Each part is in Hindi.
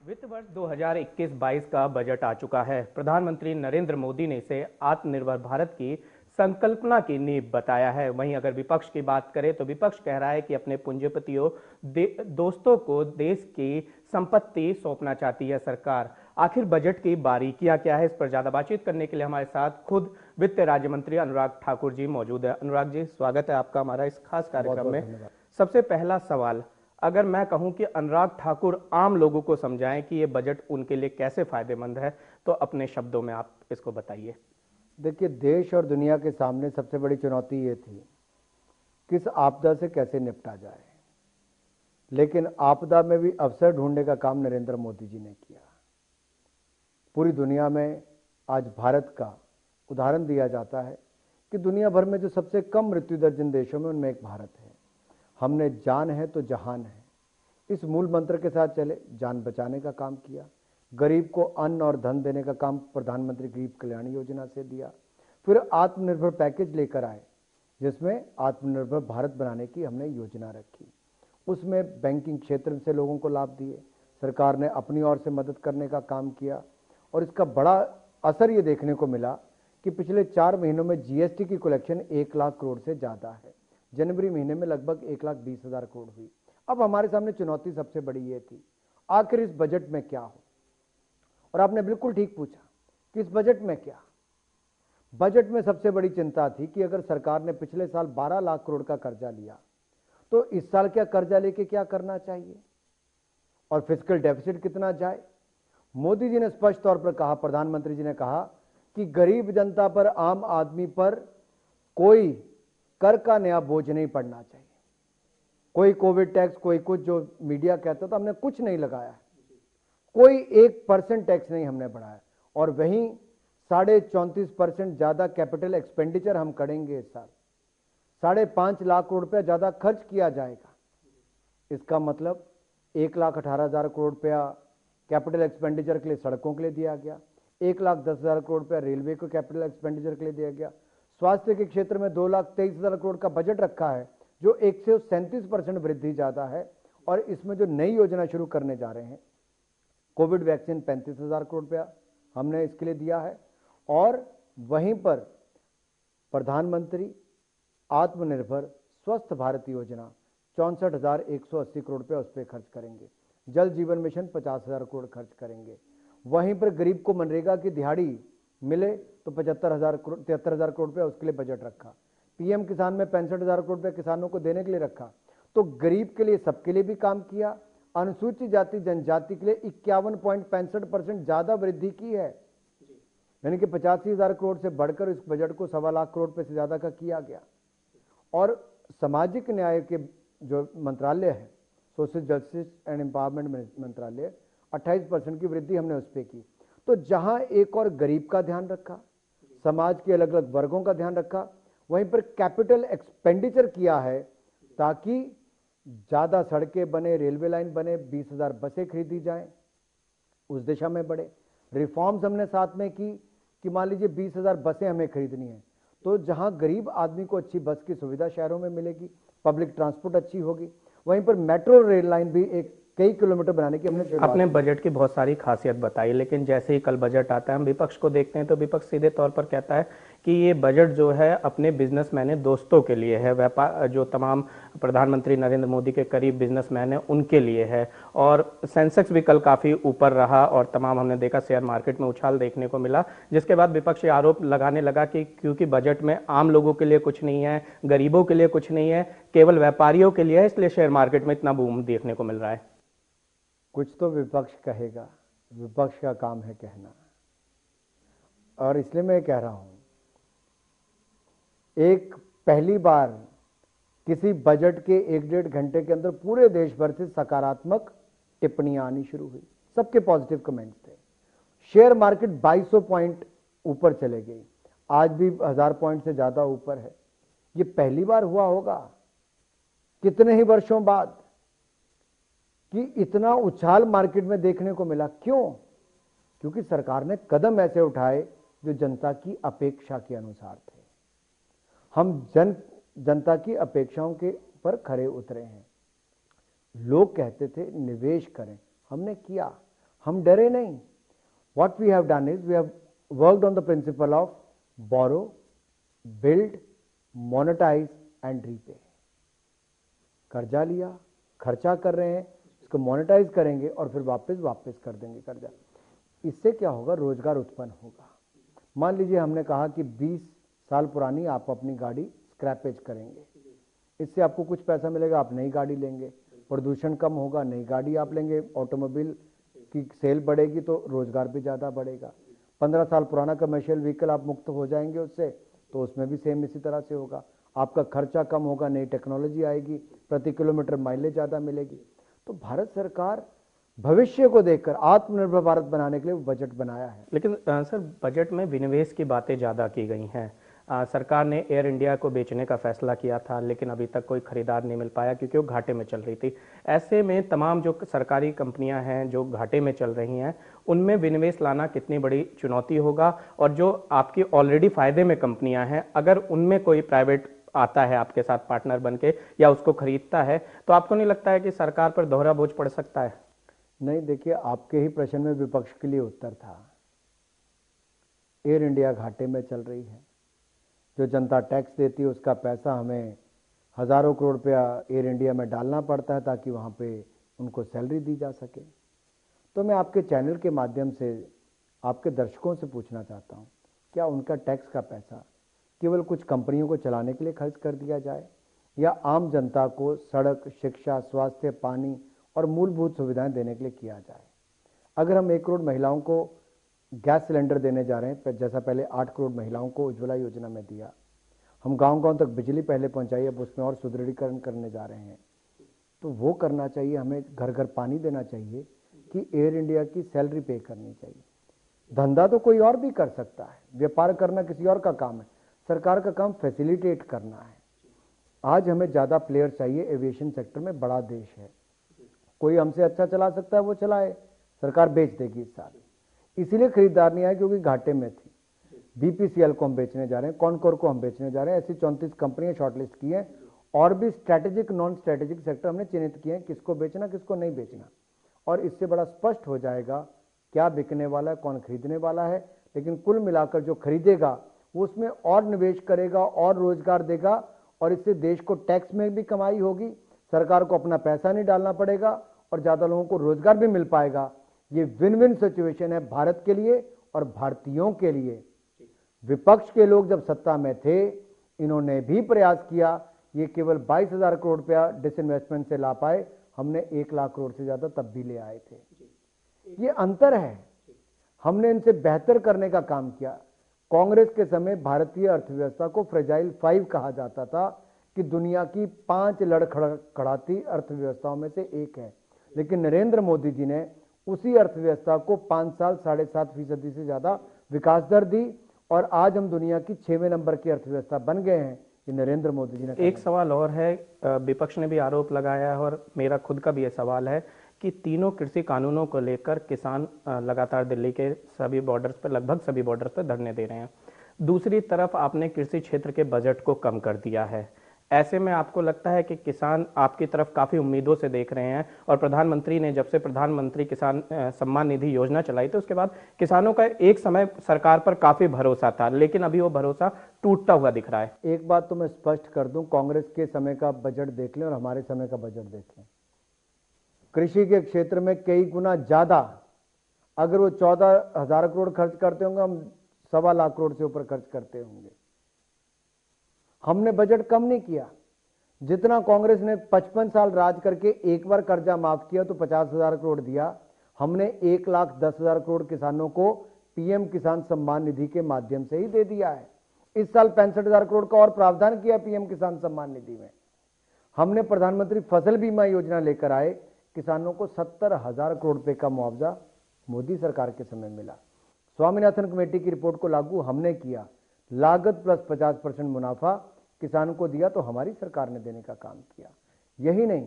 वित्त वर्ष 2021-22 का बजट आ चुका है। प्रधानमंत्री नरेंद्र मोदी ने इसे आत्मनिर्भर भारत की संकल्पना की नींव बताया है। वहीं अगर विपक्ष की बात करें तो विपक्ष कह रहा है कि अपने पूंजीपतियों दोस्तों को देश की संपत्ति सौंपना चाहती है सरकार। आखिर बजट की बारीकियां क्या है, इस पर ज्यादा बातचीत करने के लिए हमारे साथ खुद वित्त राज्य मंत्री अनुराग ठाकुर जी मौजूद है। अनुराग जी, स्वागत है आपका हमारा इस खास कार्यक्रम में। सबसे पहला सवाल, अगर मैं कहूं कि अनुराग ठाकुर आम लोगों को समझाएं कि ये बजट उनके लिए कैसे फायदेमंद है, तो अपने शब्दों में आप इसको बताइए। देखिए, देश और दुनिया के सामने सबसे बड़ी चुनौती ये थी किस आपदा से कैसे निपटा जाए, लेकिन आपदा में भी अवसर ढूंढने का काम नरेंद्र मोदी जी ने किया। पूरी दुनिया में आज भारत का उदाहरण दिया जाता है कि दुनिया भर में जो सबसे कम मृत्यु दर जिन देशों में, उनमें एक भारत है। हमने जान है तो जहान है, इस मूल मंत्र के साथ चले, जान बचाने का काम किया। गरीब को अन्न और धन देने का काम प्रधानमंत्री गरीब कल्याण योजना से दिया। फिर आत्मनिर्भर पैकेज लेकर आए, जिसमें आत्मनिर्भर भारत बनाने की हमने योजना रखी। उसमें बैंकिंग क्षेत्र से लोगों को लाभ दिए, सरकार ने अपनी ओर से मदद करने का काम किया। और इसका बड़ा असर ये देखने को मिला कि पिछले 4 महीनों में जीएसटी की कलेक्शन 1 लाख करोड़ से ज़्यादा है। जनवरी महीने में लगभग 1,20,000 करोड़ हुई। अब हमारे सामने चुनौती सबसे बड़ी ये थी, आखिर इस बजट में क्या हो। और आपने बिल्कुल ठीक पूछा कि इस बजट में क्या। बजट में सबसे बड़ी चिंता थी कि अगर सरकार ने पिछले साल 12 लाख करोड़ का कर्जा लिया, तो इस साल क्या कर्जा लेके क्या करना चाहिए और फिस्कल डेफिसिट कितना जाए। मोदी जी ने स्पष्ट तौर पर कहा, प्रधानमंत्री जी ने कहा कि गरीब जनता पर, आम आदमी पर कोई कर का नया बोझ नहीं पड़ना चाहिए। कोई कोविड टैक्स, कोई कुछ जो मीडिया कहता था, हमने कुछ नहीं लगाया। कोई 1% टैक्स नहीं हमने बढ़ाया। और वहीं 34.5% ज्यादा कैपिटल एक्सपेंडिचर हम करेंगे इस साल। 5.5 लाख करोड़ रुपया ज्यादा खर्च किया जाएगा। इसका मतलब 1,18,000 करोड़ रुपया कैपिटल एक्सपेंडिचर के लिए सड़कों के लिए दिया गया, 1,10,000 करोड़ रुपया रेलवे को कैपिटल एक्सपेंडिचर के लिए दिया गया। स्वास्थ्य के क्षेत्र में 2,23,000 करोड़ का बजट रखा है, जो 137% वृद्धि ज्यादा है। और इसमें जो नई योजना शुरू करने जा रहे हैं, कोविड वैक्सीन 35,000 करोड़ रुपया हमने इसके लिए दिया है। और वहीं पर प्रधानमंत्री आत्मनिर्भर स्वस्थ भारत योजना 64,180 करोड़ रुपया उस पर खर्च करेंगे। जल जीवन मिशन 50,000 करोड़ खर्च करेंगे। वहीं पर गरीब को मनरेगा की दिहाड़ी मिले तो 73,000 करोड़ रुपया उसके लिए बजट रखा। पीएम किसान में 65,000 करोड़ रुपया किसानों को देने के लिए रखा। तो गरीब के लिए, सबके लिए भी काम किया। अनुसूचित जाति जनजाति के लिए 51.65% ज्यादा वृद्धि की है, यानी कि 85,000 करोड़ से बढ़कर इस बजट को 1.25 लाख करोड़ रुपए से ज्यादा का किया गया। और सामाजिक न्याय के जो मंत्रालय है, सोशल जस्टिस एंड एम्पावरमेंट मंत्रालय, 28% की वृद्धि हमने उस पर की। तो जहां एक और गरीब का ध्यान रखा, समाज के अलग अलग वर्गों का ध्यान रखा, वहीं पर कैपिटल एक्सपेंडिचर किया है ताकि ज्यादा सड़कें बने, रेलवे लाइन बने, 20,000 बसें खरीदी जाएं, उस दिशा में बढ़े। रिफॉर्म्स हमने साथ में की कि मान लीजिए 20,000 बसें हमें खरीदनी है, तो जहां गरीब आदमी को अच्छी बस की सुविधा शहरों में मिलेगी, पब्लिक ट्रांसपोर्ट अच्छी होगी, वहीं पर मेट्रो रेल लाइन भी कई किलोमीटर बनाने की हमने। आपने बजट की बहुत सारी खासियत बताई, लेकिन जैसे ही कल बजट आता है, हम विपक्ष को देखते हैं तो विपक्ष सीधे तौर पर कहता है कि ये बजट जो है अपने बिजनेसमैन दोस्तों के लिए है, व्यापार जो तमाम प्रधानमंत्री नरेंद्र मोदी के करीब बिजनेसमैन है उनके लिए है। और सेंसेक्स भी कल काफी ऊपर रहा और तमाम हमने देखा शेयर मार्केट में उछाल देखने को मिला, जिसके बाद विपक्ष आरोप लगाने लगा कि क्योंकि बजट में आम लोगों के लिए कुछ नहीं है, गरीबों के लिए कुछ नहीं है, केवल व्यापारियों के लिए है, इसलिए शेयर मार्केट में इतना बूम देखने को मिल रहा है। कुछ तो विपक्ष कहेगा, विपक्ष का काम है कहना। और इसलिए मैं कह रहा हूं, एक पहली बार किसी बजट के 1-1.5 घंटे के अंदर पूरे देश भर से सकारात्मक टिप्पणियां आनी शुरू हुई। सबके पॉजिटिव कमेंट्स थे। शेयर मार्केट 2200 पॉइंट ऊपर चले गई, आज भी 1000 पॉइंट से ज्यादा ऊपर है। ये पहली बार हुआ होगा कितने ही वर्षों बाद कि इतना उछाल मार्केट में देखने को मिला। क्यों? क्योंकि सरकार ने कदम ऐसे उठाए जो जनता की अपेक्षा के अनुसार थे। हम जनता की अपेक्षाओं के पर खरे उतरे हैं। लोग कहते थे निवेश करें, हमने किया। हम डरे नहीं. What we have done is we have worked on the principle of borrow, build, monetize and repay. कर्जा लिया, खर्चा कर रहे हैं, इसको मोनेटाइज करेंगे और फिर वापस कर देंगे कर्जा. इससे क्या होगा? रोजगार उत्पन्न होगा. मान लीजिए हमने कहा कि 20 साल पुरानी आप अपनी गाड़ी स्क्रैपेज करेंगे, इससे आपको कुछ पैसा मिलेगा, आप नई गाड़ी लेंगे, प्रदूषण कम होगा, नई गाड़ी आप लेंगे, ऑटोमोबाइल की सेल बढ़ेगी तो रोजगार भी ज़्यादा बढ़ेगा. 15 साल पुराना कमर्शियल व्हीकल आप मुक्त हो जाएंगे उससे, तो उसमें भी सेम इसी तरह से होगा. आपका खर्चा कम होगा, नई टेक्नोलॉजी आएगी, प्रति किलोमीटर माइलेज ज़्यादा मिलेगी. तो भारत सरकार भविष्य को देखकर आत्मनिर्भर भारत बनाने के लिए बजट बनाया है. लेकिन सर, बजट में विनिवेश की बातें ज़्यादा की गई हैं. सरकार ने एयर इंडिया को बेचने का फैसला किया था, लेकिन अभी तक कोई खरीदार नहीं मिल पाया क्योंकि वो घाटे में चल रही थी. ऐसे में तमाम जो सरकारी कंपनियां हैं जो घाटे में चल रही हैं, उनमें विनिवेश लाना कितनी बड़ी चुनौती होगा, और जो आपकी ऑलरेडी फायदे में कंपनियां हैं, अगर उनमें कोई प्राइवेट आता है आपके साथ पार्टनर बन के या उसको खरीदता है, तो आपको नहीं लगता है कि सरकार पर दोहरा बोझ पड़ सकता है? नहीं, देखिए, आपके ही प्रश्न में विपक्ष के लिए उत्तर था. एयर इंडिया घाटे में चल रही है. जो जनता टैक्स देती है उसका पैसा हमें हज़ारों करोड़ रुपया एयर इंडिया में डालना पड़ता है ताकि वहाँ पे उनको सैलरी दी जा सके. तो मैं आपके चैनल के माध्यम से आपके दर्शकों से पूछना चाहता हूँ, क्या उनका टैक्स का पैसा केवल कुछ कंपनियों को चलाने के लिए खर्च कर दिया जाए, या आम जनता को सड़क, शिक्षा, स्वास्थ्य, पानी और मूलभूत सुविधाएं देने के लिए किया जाए? अगर हम 1 करोड़ महिलाओं को गैस सिलेंडर देने जा रहे हैं, जैसा पहले 8 करोड़ महिलाओं को उज्ज्वला योजना में दिया, हम गांव-गांव तक बिजली पहले पहुंचाई, अब उसमें और सुदृढ़ीकरण करने जा रहे हैं, तो वो करना चाहिए. हमें घर घर पानी देना चाहिए कि एयर इंडिया की सैलरी पे करनी चाहिए. धंधा तो कोई और भी कर सकता है, व्यापार करना किसी और का काम है, सरकार का काम फैसिलिटेट करना है. आज हमें ज़्यादा प्लेयर चाहिए. एविएशन सेक्टर में बड़ा देश है, कोई हमसे अच्छा चला सकता है, वो चलाए, सरकार बेच देगी इस साल. इसीलिए खरीदार नहीं आए क्योंकि घाटे में थी. बीपीसीएल को हम बेचने जा रहे हैं, कॉनकोर को हम बेचने जा रहे हैं. ऐसी 34 कंपनियां शॉर्टलिस्ट की हैं, और भी स्ट्रैटेजिक, नॉन स्ट्रैटेजिक सेक्टर हमने चिन्हित किए हैं, किसको बेचना किसको नहीं बेचना. और इससे बड़ा स्पष्ट हो जाएगा क्या बिकने वाला है, कौन खरीदने वाला है. लेकिन कुल मिलाकर जो खरीदेगा वो उसमें और निवेश करेगा और रोजगार देगा, और इससे देश को टैक्स में भी कमाई होगी, सरकार को अपना पैसा नहीं डालना पड़ेगा और ज़्यादा लोगों को रोजगार भी मिल पाएगा. ये विन विन सिचुएशन है भारत के लिए और भारतीयों के लिए. विपक्ष के लोग जब सत्ता में थे, इन्होंने भी प्रयास किया, ये केवल 22,000 करोड़ रुपया डिसइन्वेस्टमेंट से ला पाए, हमने 1 लाख करोड़ से ज्यादा तब भी ले आए थे. ये अंतर है. हमने इनसे बेहतर करने का काम किया. कांग्रेस के समय भारतीय अर्थव्यवस्था को फ्रेजाइल 5 कहा जाता था कि दुनिया की 5 लड़खड़ाती अर्थव्यवस्थाओं में से एक है. लेकिन नरेंद्र मोदी जी ने उसी अर्थव्यवस्था को 5 साल 7.5% से ज्यादा विकास दर दी, और आज हम दुनिया की 6वें नंबर की अर्थव्यवस्था बन गए हैं. ये नरेंद्र मोदी जी ने. एक सवाल और है, विपक्ष ने भी आरोप लगाया है और मेरा खुद का भी ये सवाल है कि तीनों कृषि कानूनों को लेकर किसान लगातार दिल्ली के सभी बॉर्डर्स पर, लगभग सभी बॉर्डर्स पर धरने दे रहे हैं. दूसरी तरफ आपने कृषि क्षेत्र के बजट को कम कर दिया है. ऐसे में आपको लगता है कि किसान आपकी तरफ काफ़ी उम्मीदों से देख रहे हैं, और प्रधानमंत्री ने जब से प्रधानमंत्री किसान सम्मान निधि योजना चलाई थी उसके बाद किसानों का एक समय सरकार पर काफ़ी भरोसा था, लेकिन अभी वो भरोसा टूटता हुआ दिख रहा है. एक बात तो मैं स्पष्ट कर दूं, कांग्रेस के समय का बजट देख लें और हमारे समय का बजट देख लें. कृषि के क्षेत्र में कई गुना ज्यादा, अगर वो 14,000 करोड़ खर्च करते होंगे, हम 1.25 लाख करोड़ से ऊपर खर्च करते होंगे. हमने बजट कम नहीं किया. जितना कांग्रेस ने 55 साल राज करके एक बार कर्जा माफ किया तो 50,000 करोड़ दिया, हमने 1,10,000 करोड़ किसानों को पीएम किसान सम्मान निधि के माध्यम से ही दे दिया है. इस साल 65,000 करोड़ का और प्रावधान किया पीएम किसान सम्मान निधि में. हमने प्रधानमंत्री फसल बीमा योजना लेकर आए, किसानों को 70,000 करोड़ रुपए का मुआवजा मोदी सरकार के समय मिला. स्वामीनाथन कमेटी की रिपोर्ट को लागू हमने किया. लागत प्लस 50% मुनाफा किसान को दिया तो हमारी सरकार ने देने का काम किया. यही नहीं,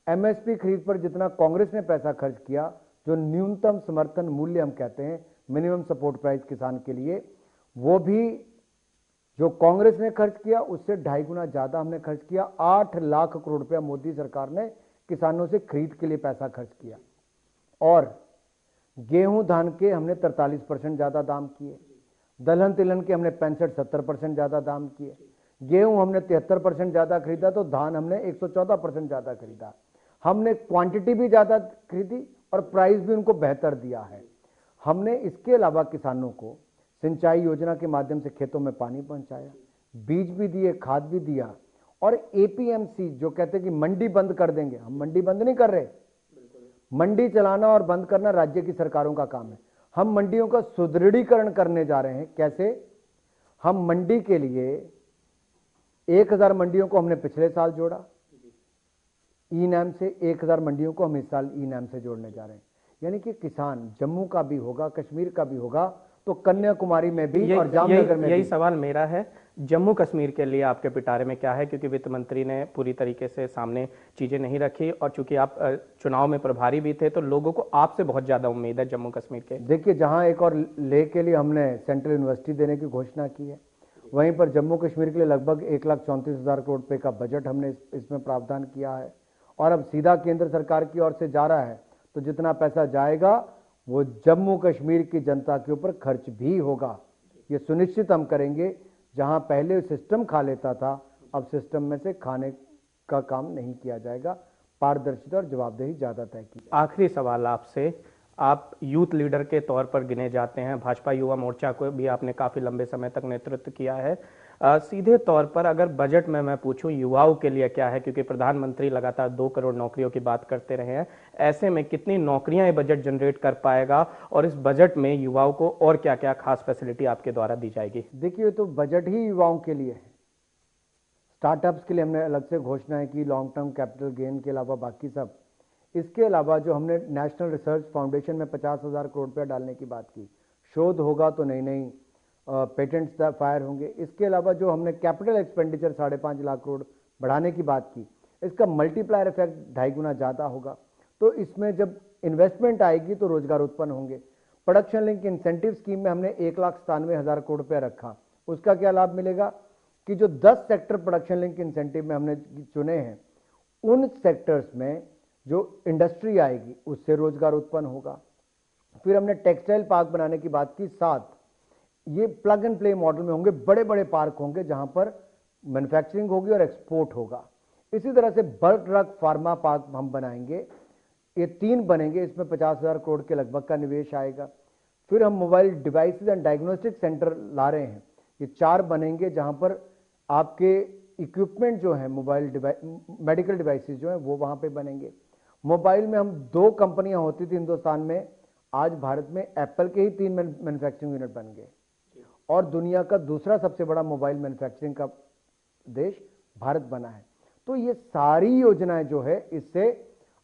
एमएसपी खरीद पर जितना कांग्रेस ने पैसा खर्च किया, जो न्यूनतम समर्थन मूल्य हम कहते हैं, मिनिमम सपोर्ट प्राइस किसान के लिए, वो भी जो कांग्रेस ने खर्च किया उससे 2.5 गुना ज्यादा हमने खर्च किया. 8 लाख करोड़ रुपया मोदी सरकार ने किसानों से खरीद के लिए पैसा खर्च किया. और गेहूं धान के हमने 43% ज़्यादा दाम किए, दलहन तिलहन के हमने 65-70% ज़्यादा दाम किए, गेहूं हमने 73% ज़्यादा खरीदा तो धान हमने 114% ज़्यादा खरीदा। हमने क्वांटिटी भी ज़्यादा खरीदी और प्राइस भी उनको बेहतर दिया है। हमने इसके अलावा किसानों को सिंचाई योजना के माध्यम से खेतों में पानी पहुंचाया, बीज भी दिए, खाद भी दिया। और एपीएमसी जो कहते हैं कि मंडी बंद कर देंगे, हम मंडी बंद नहीं कर रहे। मंडी चलाना और बंद करना राज्य की सरकारों का काम है। हम मंडियों का सुदृढ़ीकरण करने जा रहे हैं। कैसे? हम मंडी के लिए 1000 मंडियों को हमने पिछले साल जोड़ा ई नाम से, 1000 मंडियों को हम इस साल ई नाम से जोड़ने जा रहे हैं। यानी कि किसान जम्मू का भी होगा, कश्मीर का भी होगा, तो कन्याकुमारी में भी और जामनगर में यही भी। सवाल मेरा है, जम्मू कश्मीर के लिए आपके पिटारे में क्या है? क्योंकि वित्त मंत्री ने पूरी तरीके से सामने चीजें नहीं रखी और चूंकि आप चुनाव में प्रभारी भी थे तो लोगों को आपसे बहुत ज्यादा उम्मीद है जम्मू कश्मीर के। देखिए, जहां एक और ले के लिए हमने सेंट्रल यूनिवर्सिटी देने की घोषणा की है, वहीं पर जम्मू कश्मीर के लिए लगभग 1,34,000 करोड़ रुपए का बजट हमने इसमें प्रावधान किया है। और अब सीधा केंद्र सरकार की ओर से जा रहा है, तो जितना पैसा जाएगा वो जम्मू कश्मीर की जनता के ऊपर खर्च भी होगा। ये सुनिश्चित हम करेंगे। जहां पहले सिस्टम खा लेता था, अब सिस्टम में से खाने का काम नहीं किया जाएगा। पारदर्शिता और जवाबदेही ज्यादा तय की। आखिरी सवाल आपसे, आप यूथ लीडर के तौर पर गिने जाते हैं, भाजपा युवा मोर्चा को भी आपने काफी लंबे समय तक नेतृत्व किया है। सीधे तौर पर अगर बजट में मैं पूछूं युवाओं के लिए क्या है, क्योंकि प्रधानमंत्री लगातार 2 करोड़ नौकरियों की बात करते रहे हैं, ऐसे में कितनी नौकरियां ये बजट जनरेट कर पाएगा और इस बजट में युवाओं को और क्या क्या खास फैसिलिटी आपके द्वारा दी जाएगी? देखिए, तो बजट ही युवाओं के लिए है। स्टार्टअप्स के लिए हमने अलग से घोषणाएं की, लॉन्ग टर्म कैपिटल गेन के अलावा बाकी सब। इसके अलावा जो हमने नेशनल रिसर्च फाउंडेशन में 50,000 करोड़ रुपया डालने की बात की, शोध होगा तो नई नई पेटेंट्स फायर होंगे। इसके अलावा जो हमने कैपिटल एक्सपेंडिचर 5.5 लाख करोड़ बढ़ाने की बात की, इसका मल्टीप्लायर इफेक्ट 2.5 गुना ज़्यादा होगा। तो इसमें जब इन्वेस्टमेंट आएगी तो रोजगार उत्पन्न होंगे। प्रोडक्शन लिंक इंसेंटिव स्कीम में हमने 1,97,000 करोड़ रुपया रखा। उसका क्या लाभ मिलेगा कि जो 10 सेक्टर प्रोडक्शन लिंक इंसेंटिव में हमने चुने हैं, उन सेक्टर्स में जो इंडस्ट्री आएगी उससे रोजगार उत्पन्न होगा। फिर हमने टेक्सटाइल पार्क बनाने की बात की, 7 ये प्लग एंड प्ले मॉडल में होंगे, बड़े बड़े पार्क होंगे जहां पर मैन्युफैक्चरिंग होगी और एक्सपोर्ट होगा। इसी तरह से बल्क ड्रग फार्मा पार्क हम बनाएंगे, ये 3 बनेंगे, इसमें 50,000 करोड़ के लगभग का निवेश आएगा। फिर हम mobile devices and diagnostic centre ला रहे हैं, ये 4 बनेंगे जहां पर आपके इक्विपमेंट जो है मोबाइल मेडिकल डिवाइसेज जो है वो वहां पे बनेंगे। मोबाइल में हम 2 कंपनियां होती थी हिंदुस्तान में, आज भारत में एप्पल के ही 3 मैन्युफैक्चरिंग यूनिट बन गए और दुनिया का दूसरा सबसे बड़ा मोबाइल मैन्युफैक्चरिंग का देश भारत बना है। तो ये सारी योजनाएं जो है, इससे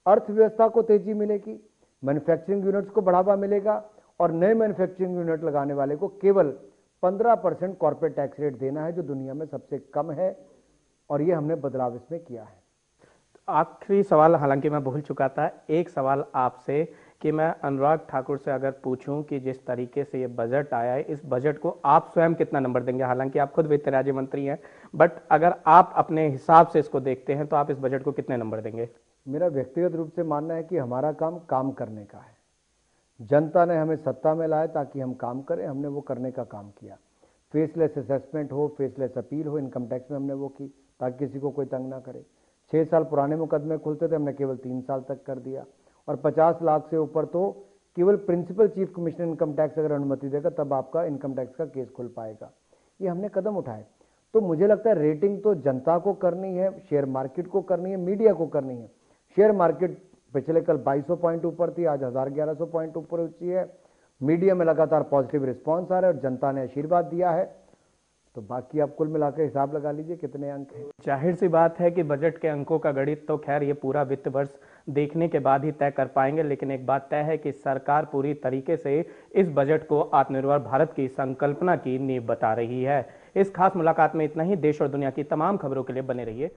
अर्थव्यवस्था को तेजी मिलेगी, मैन्युफैक्चरिंग यूनिट्स को बढ़ावा मिलेगा और नए मैन्युफैक्चरिंग यूनिट लगाने वाले को केवल 15% कॉर्पोरेट टैक्स रेट देना है, जो दुनिया में सबसे कम है। और ये हमने बदलाव इसमें किया है। आखिरी सवाल, हालांकि मैं भूल चुका था, एक सवाल आपसे कि मैं अनुराग ठाकुर से अगर पूछूं कि जिस तरीके से ये बजट आया है, इस बजट को आप स्वयं कितना नंबर देंगे? हालांकि आप खुद वित्त राज्य मंत्री हैं, बट अगर आप अपने हिसाब से इसको देखते हैं तो आप इस बजट को कितने नंबर देंगे? मेरा व्यक्तिगत रूप से मानना है कि हमारा काम करने का है। जनता ने हमें सत्ता में लाया ताकि हम काम करें, हमने वो करने का काम किया। फेसलेस असेसमेंट हो, फेसलेस अपील हो, इनकम टैक्स में हमने वो की ताकि किसी को कोई तंग ना करे। 6 साल पुराने मुकदमे खुलते थे, हमने केवल 3 साल तक कर दिया। और 50 लाख से ऊपर तो केवल principal chief commissioner income tax अगर अनुमति देगा तब आपका इनकम टैक्स का केस खुल पाएगा। ये हमने कदम उठाए। तो मुझे लगता है रेटिंग तो जनता को करनी है, शेयर मार्केट को करनी है, मीडिया को करनी है। शेयर मार्केट पिछले कल 2200 पॉइंट ऊपर थी, आज 1100 पॉइंट ऊपर ऊंची है। मीडिया में लगातार पॉजिटिव रिस्पॉन्स आ रहा है और जनता ने आशीर्वाद दिया है। तो बाकी आप कुल मिलाकर हिसाब लगा लीजिए कितने अंक हैं। जाहिर सी बात है कि बजट के अंकों का गणित तो खैर ये पूरा वित्त वर्ष देखने के बाद ही तय कर पाएंगे, लेकिन एक बात तय है कि सरकार पूरी तरीके से इस बजट को आत्मनिर्भर भारत की संकल्पना की नींव बता रही है। इस खास मुलाकात में इतना ही। देश और दुनिया की तमाम खबरों के लिए बने रहिए।